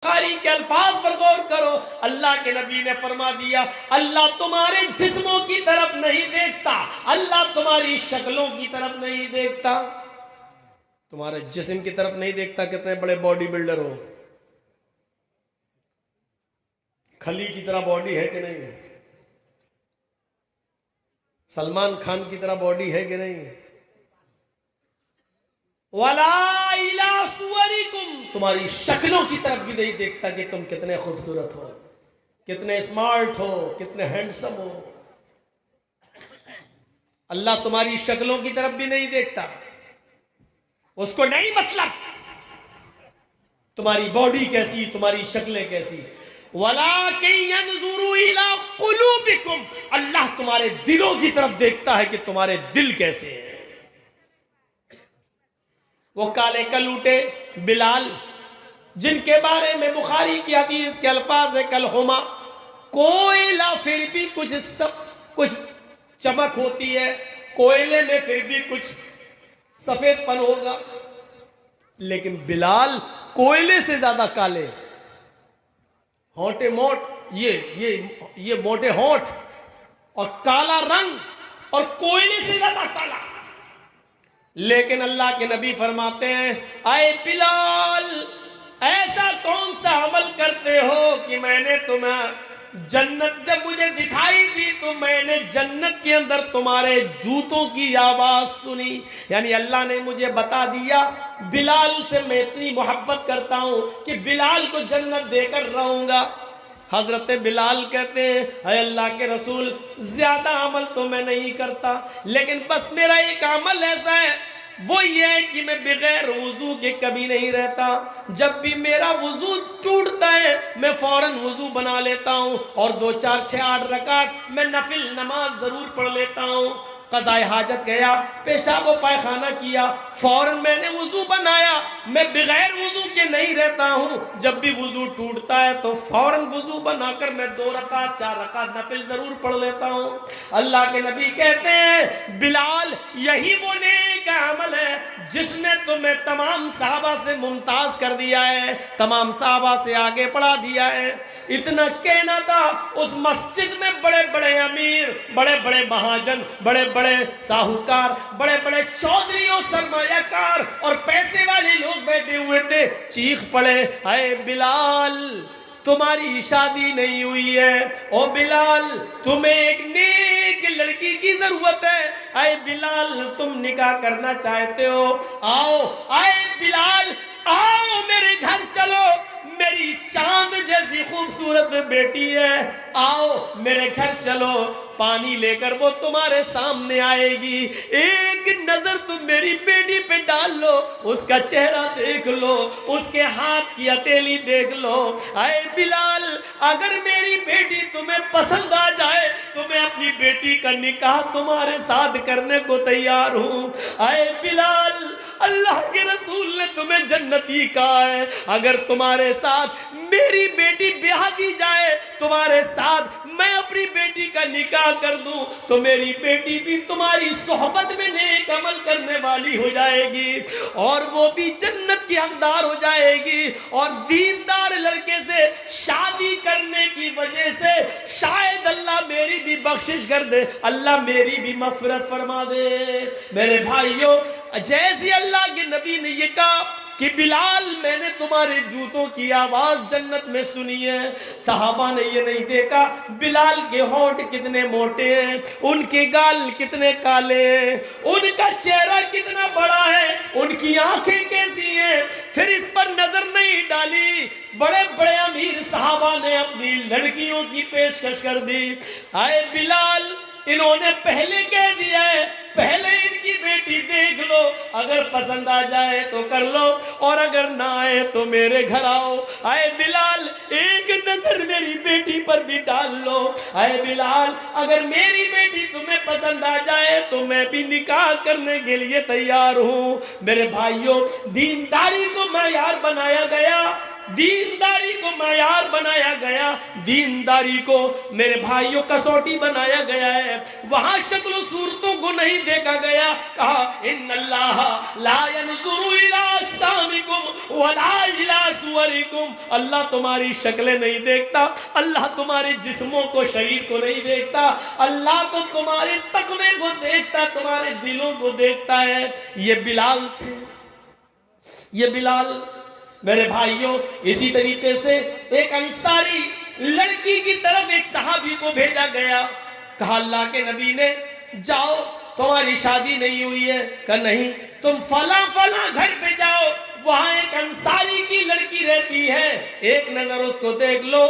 बुखारी के अल्फाज पर गौर करो। अल्लाह के नबी ने फरमा दिया, अल्लाह तुम्हारे जिस्मों की तरफ नहीं देखता, अल्लाह तुम्हारी शक्लों की तरफ नहीं देखता। तुम्हारे जिस्म की तरफ नहीं देखता, कितने बड़े बॉडी बिल्डर हो, खली की तरह बॉडी है कि नहीं, सलमान खान की तरह बॉडी है कि नहीं। वला इला सुवरिकुम, तुम्हारी शक्लों की तरफ भी नहीं देखता कि तुम कितने खूबसूरत हो, कितने स्मार्ट हो, कितने हैंडसम हो। अल्लाह तुम्हारी शक्लों की तरफ भी नहीं देखता, उसको नहीं मतलब तुम्हारी बॉडी कैसी, तुम्हारी शक्लें कैसी। वलाकिन यंजुरु इला कुलूबिकुम, अल्लाह तुम्हारे दिलों की तरफ देखता है कि तुम्हारे दिल कैसे हैं। वो काले कलूटे बिलाल, जिनके बारे में बुखारी की हदीस के अल्फाज है, कल हुमा, कोयला फिर भी कुछ चमक होती है, कोयले में फिर भी कुछ सफेदपन होगा, लेकिन बिलाल कोयले से ज्यादा काले, होंठे मोट, ये मोटे होंठ और काला रंग और कोयले से ज्यादा काला। लेकिन अल्लाह के नबी फरमाते हैं, आए बिलाल, ऐसा कौन सा अमल करते हो कि मैंने तुम्हें जन्नत, जब मुझे दिखाई दी तो मैंने जन्नत के अंदर तुम्हारे जूतों की आवाज सुनी। यानी अल्लाह ने मुझे बता दिया, बिलाल से मैं इतनी मोहब्बत करता हूं कि बिलाल को जन्नत देकर रहूंगा। हजरत बिलाल कहते हैं, अरे अल्लाह के रसूल, ज्यादा अमल तो मैं नहीं करता, लेकिन बस मेरा एक अमल ऐसा है, वो ये है कि मैं बगैर वुजू के कभी नहीं रहता। जब भी मेरा वुजू टूटता है मैं फौरन वुजू बना लेता हूँ और 2 4 6 8 रकात मैं नफिल नमाज जरूर पढ़ लेता हूँ। क़ज़ाए हाजत गया, पेशाब व पायखाना किया, फौरन मैंने वुजू बनाया, मैं बगैर वुजू के नहीं रहता हूँ। जब भी वुजू टूटता है तो फौरन वुजू बनाकर मैं 2 रकात 4 रकात नफिल जरूर पढ़ लेता हूँ। अल्लाह के नबी कहते हैं, बिलाल, यही वो नेक अमल है जिसने तुम्हें तमाम साहबा से मुमताज कर दिया है, तमाम साहबा से आगे बढ़ा दिया है। इतना कहना था, उस मस्जिद में बड़े बड़े अमीर, बड़े बड़े महाजन, बड़े बड़े साहूकार, बड़े बड़े चौधरी और सरमायाकार और पैसे वाले लोग बैठे हुए थे। चीख पड़े, अरे बिलाल, तुम्हारी शादी नहीं हुई है, ओ बिलाल, तुम्हें एक नेक लड़की की जरूरत है। आए बिलाल, तुम निकाह करना चाहते हो, आओ, आए बिलाल, आओ मेरे घर चलो, मेरी चांद जैसी खूबसूरत बेटी है, आओ मेरे घर चलो, पानी लेकर वो तुम्हारे सामने आएगी, एक नजर तुम मेरी बेटी पे डाल लो, उसका चेहरा देख लो, उसके हाथ की हथेली देख लो। आए बिलाल, अगर मेरी बेटी तुम्हें पसंद आ जाए तो मैं अपनी बेटी का निकाह तुम्हारे साथ करने को तैयार हूँ। आए बिलाल, अल्लाह के रसूल ने तुम्हें जन्नती कहा है, अगर तुम्हारे साथ मेरी बेटी ब्याह दी जाए, तुम्हारे साथ मैं अपनी बेटी का निकाह कर दूं, तो मेरी बेटी भी तुम्हारी सोहबत में नेक अमल करने वाली हो जाएगी और वो भी जन्नत की हकदार हो जाएगी। और दीनदार लड़के से शादी करने की वजह से शायद अल्लाह मेरी भी बख्शिश कर दे, अल्लाह मेरी भी मग़फ़िरत फरमा दे। मेरे भाइयों, जैसे अल्लाह के नबी ने ये कहा कि बिलाल, मैंने तुम्हारे जूतों की आवाज जन्नत में सुनी है, सहाबा ने ये नहीं देखा बिलाल के होंठ कितने मोटे हैं, उनके गाल कितने काले हैं, उनका चेहरा कितना बड़ा है, उनकी आंखें कैसी हैं, फिर इस पर नजर नहीं डाली। बड़े बड़े अमीर सहाबा ने अपनी लड़कियों की पेशकश कर दी। आए बिलाल, इन्होंने पहले कह दिया है, पहले इनकी बेटी देख लो, अगर पसंद आ जाए तो कर लो और अगर ना आए तो मेरे घर आओ। आए बिलाल, एक नजर मेरी बेटी पर भी डाल लो। आए बिलाल, अगर मेरी बेटी तुम्हें पसंद आ जाए तो मैं भी निकाह करने के लिए तैयार हूँ। मेरे भाइयों, दीनदारी को मयार बनाया गया, दीनदारी को मायार बनाया गया, दीनदारी को मेरे भाइयों कसौटी बनाया गया है। वहां शक्ल सूरतों को नहीं देखा गया। कहा इन्नल्लाह ला यंजुरु इला सामिकुम वला इला सुवरिकुम, अल्लाह तुम्हारी शक्लें नहीं देखता, अल्लाह तुम्हारे जिस्मों को, शरीर को नहीं देखता, अल्लाह तो तुम्हारे तकवे को देखता, तुम्हारे दिलों को देखता है। ये बिलाल थे, ये बिलाल। मेरे भाइयों, इसी तरीके से एक अंसारी लड़की की तरफ एक सहाबी को भेजा गया। कहा अल्लाह के नबी ने, जाओ तुम्हारी शादी नहीं हुई है? कहा नहीं। तुम फला फला घर पे जाओ, वहां एक अंसारी की लड़की रहती है, एक नजर उसको देख लो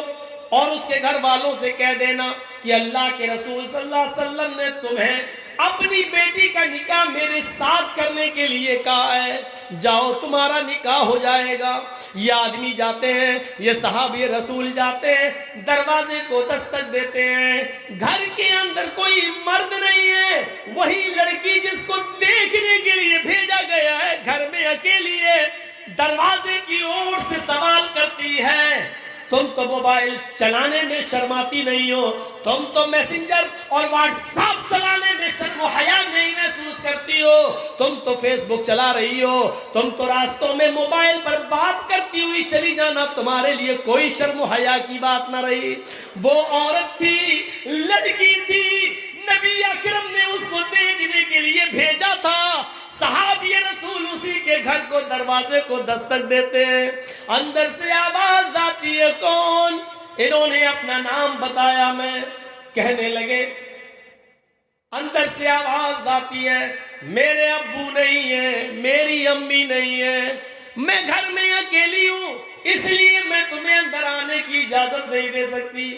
और उसके घर वालों से कह देना कि अल्लाह के रसूल सल्लल्लाहु अलैहि वसल्लम ने तुम्हें अपनी बेटी का निकाह मेरे साथ करने के लिए कहा है, जाओ तुम्हारा निकाह हो जाएगा। ये आदमी जाते हैं, ये सहाबी रसूल जाते हैं, दरवाजे को दस्तक देते हैं, घर के अंदर कोई मर्द नहीं है। वही लड़की जिसको देखने के लिए भेजा गया है घर में अकेली है, दरवाजे की ओर से सवाल करती है, तुम तो मोबाइल चलाने में शर्माती नहीं हो, तुम तो मैसेंजर और व्हाट्सएप चलाने में शर्म हया नहीं महसूस करती हो, तुम तो फेसबुक चला रही हो, तुम तो रास्तों में मोबाइल पर बात करती हुई चली जाना तुम्हारे लिए कोई शर्म हया की बात ना रही। वो औरत थी, लड़की थी, नबी अकरम ने उसको देखने के लिए भेजा था। सहाबी रसूल उसी के घर को, दरवाजे को दस्तक देते हैं, अंदर से आवाज आती है, कौन? इन्होंने अपना नाम बताया, मैं कहने लगे, अंदर से आवाज आती है, मेरे अब्बू नहीं है, मेरी अम्मी नहीं है, मैं घर में अकेली हूं, इसलिए मैं तुम्हें अंदर आने की इजाजत नहीं दे सकती।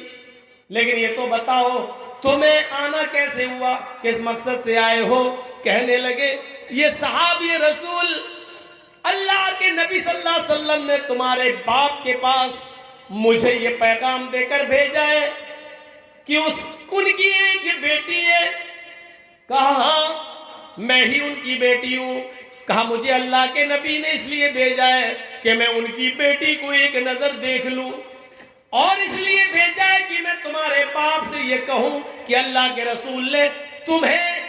लेकिन ये तो बताओ तुम्हें आना कैसे हुआ, किस मकसद से आए हो? कहने लगे, ये सहाबी रसूल अल्लाह के नबी सल्लल्लाहु अलैहि वसल्लम ने तुम्हारे बाप के पास मुझे ये पैगाम देकर भेजा है कि उनकी एक बेटी है। कहा मैं ही उनकी बेटी हूं। कहा मुझे अल्लाह के नबी ने इसलिए भेजा है कि मैं उनकी बेटी को एक नजर देख लूं, और इसलिए भेजा है कि मैं तुम्हारे बाप से ये कहूं कि अल्लाह के रसूल ने तुम्हें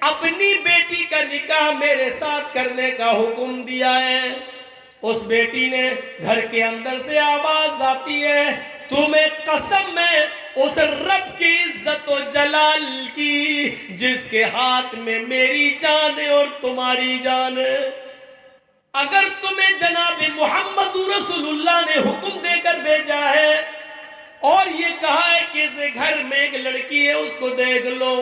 अपनी बेटी का निकाह मेरे साथ करने का हुक्म दिया है। उस बेटी ने, घर के अंदर से आवाज आती है, तुम्हें कसम है उस रब की इज्जत और जलाल की जिसके हाथ में मेरी जान है और तुम्हारी जान है, अगर तुम्हें जनाब मोहम्मद रसूलुल्लाह ने हुक्म देकर भेजा है और ये कहा है कि इस घर में एक लड़की है उसको देख लो,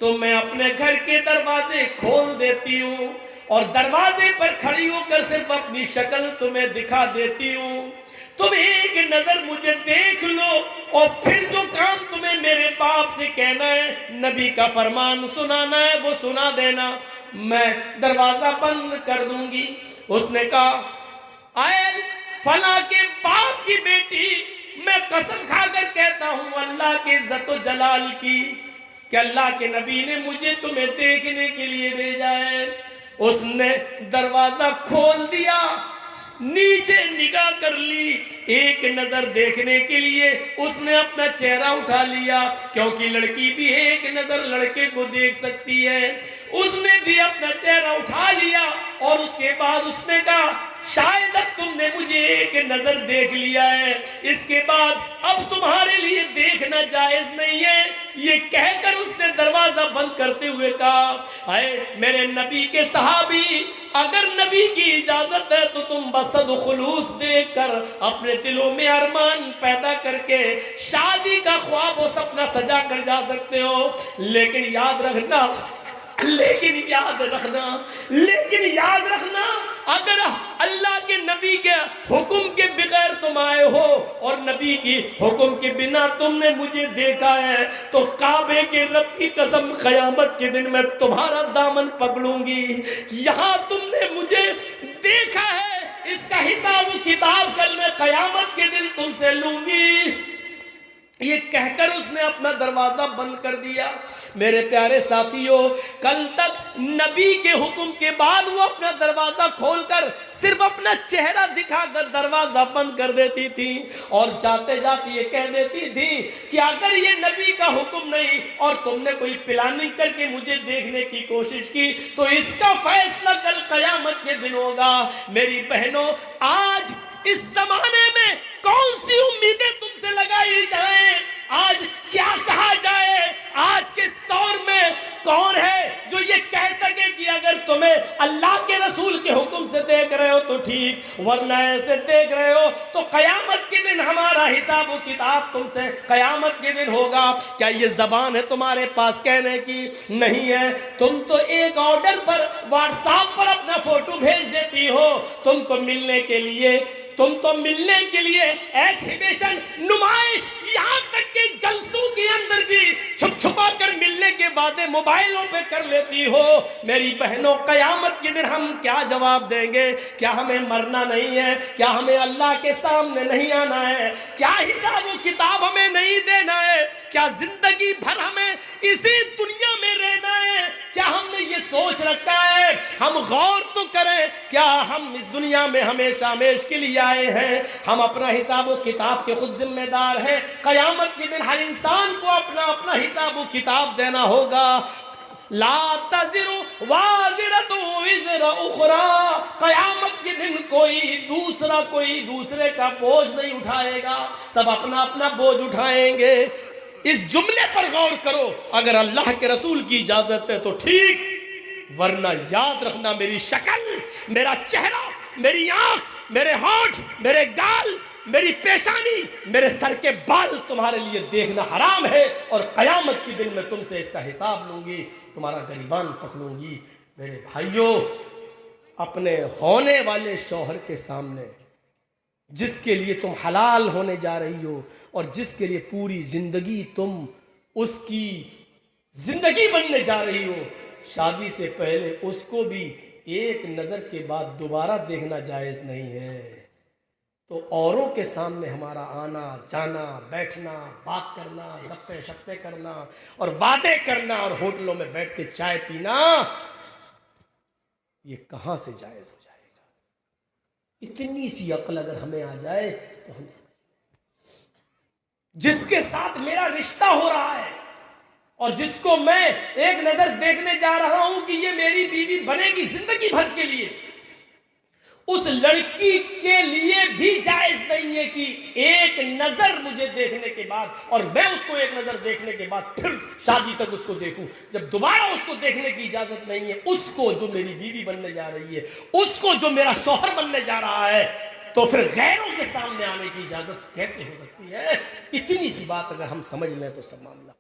तो मैं अपने घर के दरवाजे खोल देती हूँ और दरवाजे पर खड़ी होकर सिर्फ अपनी शक्ल तुम्हें दिखा देती हूँ। तुम एक नजर मुझे देख लो और फिर जो काम तुम्हें मेरे बाप से कहना है, नबी का फरमान सुनाना है, वो सुना देना, मैं दरवाजा बंद कर दूंगी। उसने कहा आयल फला के बाप की बेटी, मैं कसम खाकर कहता हूँ अल्लाह के इज्जत और जलाल की कि अल्लाह के नबी ने मुझे तुम्हें देखने के लिए भेजा है। उसने दरवाजा खोल दिया, नीचे निगाह कर ली, एक नजर देखने के लिए उसने अपना चेहरा उठा लिया, क्योंकि लड़की भी एक नजर लड़के को देख सकती है। उसने भी अपना चेहरा उठा लिया और उसके बाद उसने कहा शायद अब तुमने मुझे एक नजर देख लिया है, इसके बाद अब तुम्हारे लिए देखना जायज नहीं है। ये कहकर उसने दरवाजा बंद करते हुए कहा, अरे मेरे नबी के सहाबी, अगर नबी की इजाजत है तो तुम बसद खुलूस देखकर अपने दिलों में अरमान पैदा करके शादी का ख्वाब और सपना सजा कर जा सकते हो, लेकिन याद रखना अगर अल्लाह के नबी के हुक्म के बगैर तुम आए हो और नबी की हुक्म के बिना तुमने मुझे देखा है, तो काबे के रब की कसम क़यामत के दिन मैं तुम्हारा दामन पकड़ूंगी। यहाँ तुमने मुझे देखा है, इसका हिसाब किताब कल मैं क़यामत के दिन तुमसे लूंगी। ये कहकर उसने अपना दरवाजा बंद कर दिया। मेरे प्यारे साथियों, कल तक नबी के हुक्म के बाद वो अपना दरवाजा खोलकर सिर्फ अपना चेहरा दिखाकर दरवाजा बंद कर देती थी और जाते जाते ये कह देती थी कि अगर ये नबी का हुक्म नहीं और तुमने कोई प्लानिंग करके मुझे देखने की कोशिश की तो इसका फैसला कल कयामत के दिन होगा। मेरी बहनों, आज इस जमाने में कौन सी उम्मीदें तुमसे लगाई जाए, आज क्या कहा जाए, आज के दौर में कौन है जो ये कह सके कि अगर तुम्हें अल्लाह के रसूल के हुक्म से देख रहे हो तो ठीक, वरना ऐसे देख रहे हो तो कयामत के दिन हमारा हिसाब व किताब तुमसे कयामत के दिन होगा। क्या ये जबान है तुम्हारे पास कहने की? नहीं है। तुम तो एक ऑर्डर पर व्हाट्सएप पर अपना फोटो भेज देती हो। तुम तो मिलने के लिए एग्जीबिशन, नुमाइश, यहाँ तक के जलसों के अंदर भी छुप छुपा कर मिलने के वादे मोबाइलों पे कर लेती हो। मेरी बहनों, कयामत के दिन हम क्या जवाब देंगे? क्या हमें मरना नहीं है? क्या हमें अल्लाह के सामने नहीं आना है? क्या हिसाब व किताब हमें नहीं देना है? क्या जिंदगी भर हमें इसी दुनिया में रहना है? क्या हमने ये सोच रखा है? हम गौर तो करें, क्या हम इस दुनिया में हमेशा हमेशा के लिए आए हैं? हम अपना हिसाब व किताब के खुद जिम्मेदार हैं। कयामत के दिन हर इंसान को अपना अपना हिसाब व किताब देना होगा। ला तज़िरु वाज़िरतुन विज़रा उख़रा, कयामत के दिन कोई दूसरे का बोझ नहीं उठाएगा, सब अपना अपना बोझ उठाएंगे। इस जुमले पर गौर करो। अगर अल्लाह के रसूल की इजाजत है तो ठीक, वरना याद रखना मेरी शक्ल, मेरा चेहरा, मेरी आंख, मेरे होंठ, मेरे गाल, मेरी पेशानी, मेरे सर के बाल तुम्हारे लिए देखना हराम है और कयामत के दिन मैं तुमसे इसका हिसाब लूंगी, तुम्हारा गरीबान पकड़ूंगी। मेरे भाइयों, अपने होने वाले शौहर के सामने, जिसके लिए तुम हलाल होने जा रही हो और जिसके लिए पूरी जिंदगी तुम उसकी जिंदगी बनने जा रही हो, शादी से पहले उसको भी एक नजर के बाद दोबारा देखना जायज नहीं है। तो औरों के सामने हमारा आना जाना, बैठना, बात करना, गप्पे शप्पे करना और वादे करना और होटलों में बैठ के चाय पीना, ये कहां से जायज हो जाएगा? इतनी सी अक्ल अगर हमें आ जाए तो हम जिसके साथ मेरा रिश्ता हो रहा है और जिसको मैं एक नजर देखने जा रहा हूं कि ये मेरी बीवी बनेगी जिंदगी भर के लिए, उस लड़की के लिए भी जायज नहीं है कि एक नजर मुझे देखने के बाद और मैं उसको एक नजर देखने के बाद फिर शादी तक उसको देखूं। जब दोबारा उसको देखने की इजाजत नहीं है, उसको जो मेरी बीवी बनने जा रही है, उसको जो मेरा शौहर बनने जा रहा है, तो फिर गैरों के सामने आने की इजाजत कैसे हो सकती है? इतनी सी बात अगर हम समझ लें तो सब मामला।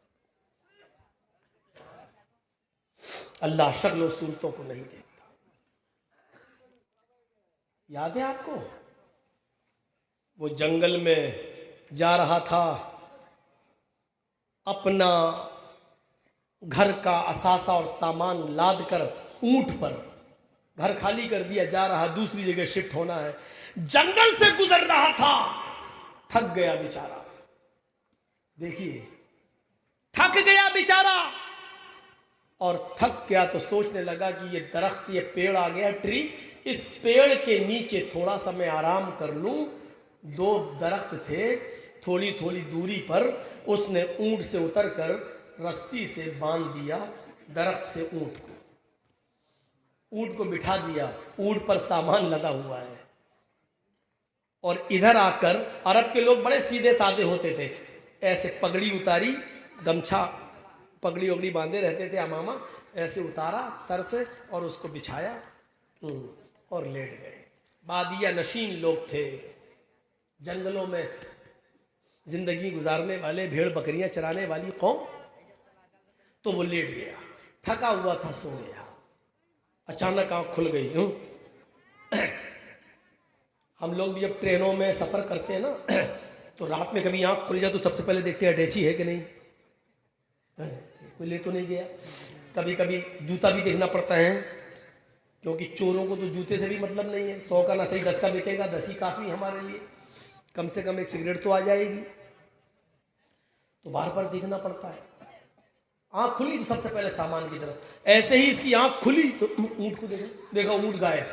अल्लाह शक्ल सूरतों को नहीं देखता। याद है आपको, वो जंगल में जा रहा था, अपना घर का असासा और सामान लाद कर ऊंट पर, घर खाली कर दिया, जा रहा, दूसरी जगह शिफ्ट होना है, जंगल से गुजर रहा था, थक गया बेचारा। देखिए, थक गया बेचारा और थक गया तो सोचने लगा कि ये दरख्त, ये पेड़ आ गया, ट्री, इस पेड़ के नीचे थोड़ा सा मैं आराम कर लूं। दो दरख्त थे थोड़ी थोड़ी दूरी पर, उसने ऊंट से उतरकर रस्सी से बांध दिया दरख्त से ऊंट को बिठा दिया, ऊंट पर सामान लदा हुआ है। और इधर आकर, अरब के लोग बड़े सीधे साधे होते थे, ऐसे पगड़ी उतारी, गमछा पगड़ी वगड़ी बांधे रहते थे, अमामा ऐसे उतारा सर से और उसको बिछाया और लेट गए। बादिया नशीन लोग थे, जंगलों में जिंदगी गुजारने वाले, भेड़ बकरियां चराने वाली कौम। तो वो लेट गया, थका हुआ था, सो गया। अचानक आंख खुल गई। हम लोग भी जब ट्रेनों में सफर करते हैं ना, तो रात में कभी आंख खुल जाए तो सबसे पहले देखते हैं अटैची है कि नहीं, कोई ले तो नहीं गया। कभी कभी जूता भी देखना पड़ता है, क्योंकि चोरों को तो जूते से भी मतलब नहीं है। 100 का ना सही 10 का बिकेगा, 10 ही काफ़ी हमारे लिए, कम से कम एक सिगरेट तो आ जाएगी। तो बार बार देखना पड़ता है। आंख खुली तो सबसे पहले सामान की तरफ, ऐसे ही इसकी आंख खुली तो ऊंट को देखा ऊंट गायब,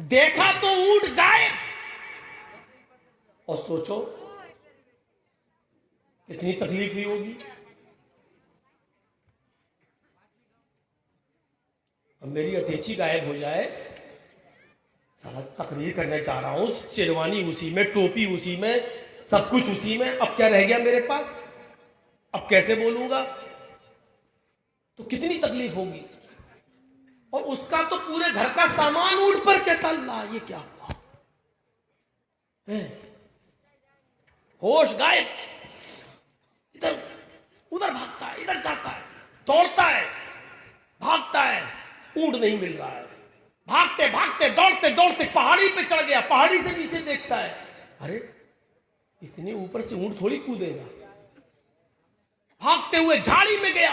देखा तो ऊंट गायब। और सोचो कितनी तकलीफ हुई होगी। अब मेरी अटैची गायब हो जाए, साला तकरीर करने जा रहा हूं, शेरवानी उसी में, टोपी उसी में, सब कुछ उसी में, अब क्या रह गया मेरे पास, अब कैसे बोलूंगा, तो कितनी तकलीफ होगी। और उसका तो पूरे घर का सामान ऊंट पर कहता, अल्लाह ये क्या हुआ है? होश गायब, इधर उधर भागता है, इधर जाता है, दौड़ता है, भागता है, ऊंट नहीं मिल रहा है। भागते भागते दौड़ते दौड़ते पहाड़ी पे चढ़ गया, पहाड़ी से नीचे देखता है, अरे इतने ऊपर से ऊंट थोड़ी कूदेगा। भागते हुए झाड़ी में गया,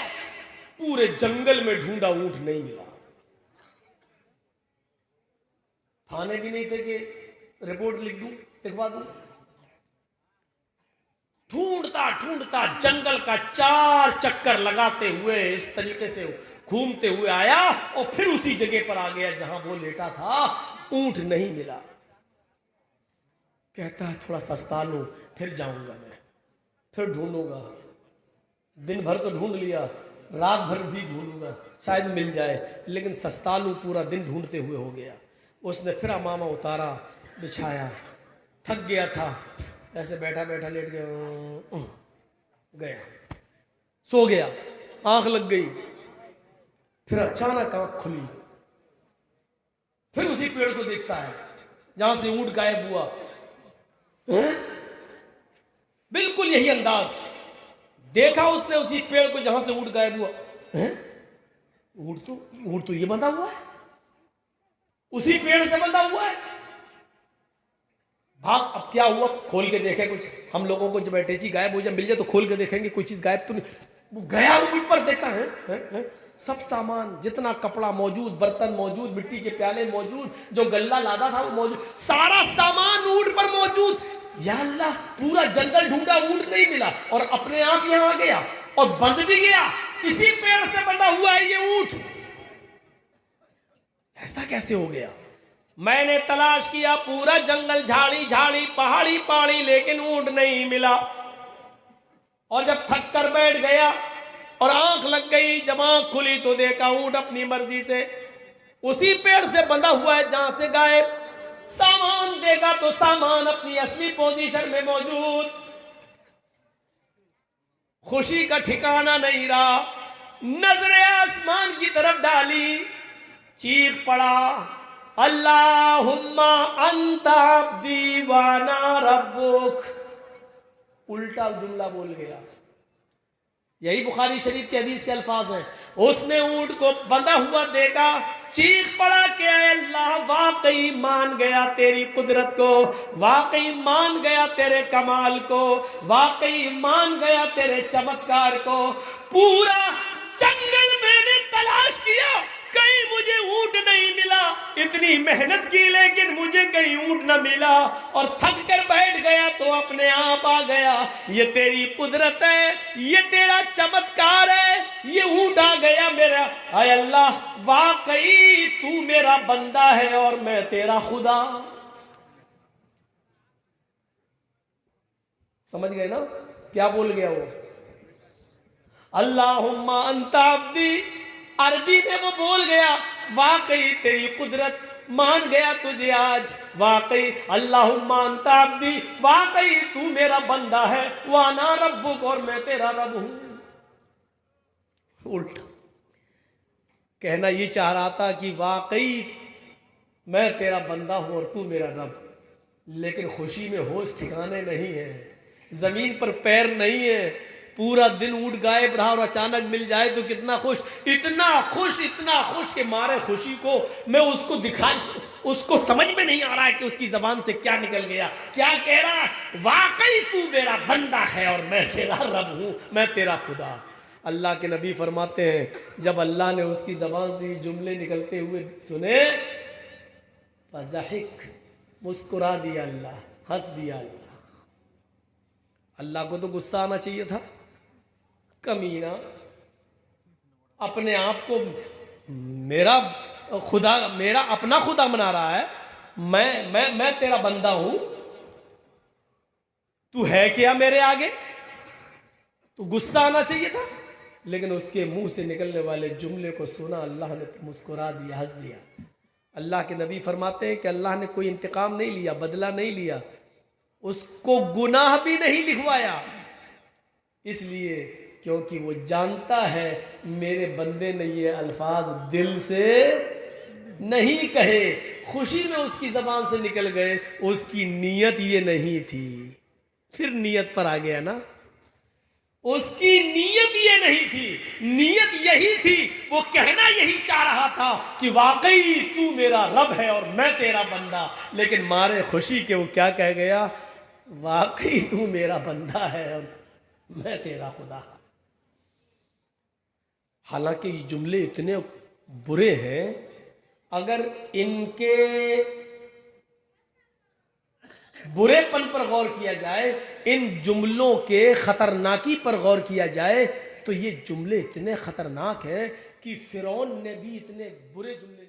पूरे जंगल में ढूंढा, ऊंट नहीं मिला। थाने भी नहीं थे कि रिपोर्ट लिखवा दूं। ढूंढता ढूंढता जंगल का 4 चक्कर लगाते हुए इस तरीके से घूमते हुए आया और फिर उसी जगह पर आ गया जहां वो लेटा था। ऊंट नहीं मिला। कहता है थोड़ा सस्ता लूं, फिर जाऊंगा मैं, फिर ढूंढूंगा। दिन भर तो ढूंढ लिया, रात भर भी ढूंढूंगा, शायद मिल जाए, लेकिन सस्ता लूं पूरा दिन ढूंढते हुए हो गया। उसने फिर अमामा उतारा, बिछाया, थक गया था, ऐसे बैठा बैठा लेट गया, सो गया, आंख लग गई। फिर अचानक आंख खुली, फिर उसी पेड़ को देखता है जहां से ऊंट गायब हुआ। बिल्कुल यही अंदाज देखा उसने उसी पेड़ को जहां से ऊंट गायब हुआ। ऊंट तो ये बंधा हुआ है, उसी पेड़ से बंधा हुआ है। भाग, अब क्या हुआ, खोल के देखे कुछ। हम लोगों को जब अटैची गायब हो जाए, मिल जाए तो खोल के देखेंगे कोई चीज गायब तो नहीं। वो गया ऊंट पर, देखता है सब सामान, जितना कपड़ा मौजूद, बर्तन मौजूद, मिट्टी के प्याले मौजूद, जो गल्ला लादा था वो मौजूद, सारा सामान ऊंट पर मौजूद। या अल्लाह, पूरा जंगल ढूंढा, ऊंट नहीं मिला, और अपने आप यहां आ गया और बंध भी गया। इसी पेड़ से बंधा हुआ है ये ऊंट, ऐसा कैसे हो गया? मैंने तलाश किया पूरा जंगल, झाड़ी झाड़ी, पहाड़ी पहाड़ी, लेकिन ऊंट नहीं मिला। और जब थक कर बैठ गया और आंख लग गई, जब आंख खुली तो देखा ऊंट अपनी मर्जी से उसी पेड़ से बंधा हुआ है जहां से गायब। सामान देखा तो सामान अपनी असली पोजीशन में मौजूद। खुशी का ठिकाना नहीं रहा। नजरें आसमान की तरफ डाली, चीख पड़ा, अल्लाहुम्मा अंता अब्दी व अना रब्बुक। उल्टा जुमला बोल गया। यही बुखारी शरीफ के हदीस के अल्फाज हैं। उसने ऊंट को बंधा हुआ देखा, चीख पड़ा कि अल्लाह, वाकई मान गया तेरी कुदरत को, वाकई मान गया तेरे कमाल को, वाकई मान गया तेरे चमत्कार को। पूरा जंगल मैंने तलाश किया, कहीं मुझे ऊंट नहीं मिला। इतनी मेहनत की लेकिन मुझे कहीं ऊंट न मिला, और थक कर बैठ गया तो अपने आप आ गया। ये तेरी कुदरत है, ये तेरा चमत्कार है, ये ऊंट आ गया मेरा। हाय अल्लाह, वाकई तू मेरा बंदा है और मैं तेरा खुदा। समझ गए ना क्या बोल गया वो? अल्लाहुम्मा अंता अब्दी, अरबी में वो बोल गया, वाकई तेरी कुदरत, मान गया तुझे आज, वाकई अल्लाहुम्मा अंता अब्दी, वाकई तू मेरा बंदा है, वाना रब्बुक, और मैं तेरा रब हूं। उल्टा कहना ये चाह रहा था कि वाकई मैं तेरा बंदा हूं और तू मेरा रब, लेकिन खुशी में होश ठिकाने नहीं है, जमीन पर पैर नहीं है। पूरा दिन ऊंट गायब रहा और अचानक मिल जाए तो कितना खुश, इतना खुश के मारे खुशी को मैं उसको दिखा, उसको समझ में नहीं आ रहा है कि उसकी जबान से क्या निकल गया, क्या कह रहा, वाकई तू मेरा बंदा है और मैं तेरा रब हूं, मैं तेरा खुदा। अल्लाह के नबी फरमाते हैं, जब अल्लाह ने उसकी जबान से जुमले निकलते हुए सुने, फज़हिक, मुस्कुरा दिया अल्लाह, हंस दिया अल्लाह। अल्लाह को तो गुस्सा आना चाहिए था, कमीना अपने आप को मेरा खुदा, मेरा अपना खुदा बना रहा है। मैं तेरा बंदा हूं, तू है क्या मेरे आगे? तो गुस्सा आना चाहिए था। लेकिन उसके मुंह से निकलने वाले जुमले को सुना, अल्लाह ने तो मुस्कुरा दिया, हंस दिया। अल्लाह के नबी फरमाते हैं कि अल्लाह ने कोई इंतकाम नहीं लिया, बदला नहीं लिया, उसको गुनाह भी नहीं लिखवाया, इसलिए क्योंकि वो जानता है मेरे बंदे ने ये अल्फाज दिल से नहीं कहे, खुशी में उसकी जबान से निकल गए, उसकी नीयत ये नहीं थी। फिर नीयत पर आ गया ना, उसकी नीयत ये नहीं थी, नीयत यही थी, वो कहना यही चाह रहा था कि वाकई तू मेरा रब है और मैं तेरा बंदा। लेकिन मारे खुशी के वो क्या कह गया, वाकई तू मेरा बंदा है और मैं तेरा खुदा। हालांकि ये जुमले इतने बुरे हैं, अगर इनके बुरेपन पर गौर किया जाए, इन जुमलों के खतरनाकी पर गौर किया जाए, तो ये जुमले इतने खतरनाक हैं कि फिरौन ने भी इतने बुरे जुमले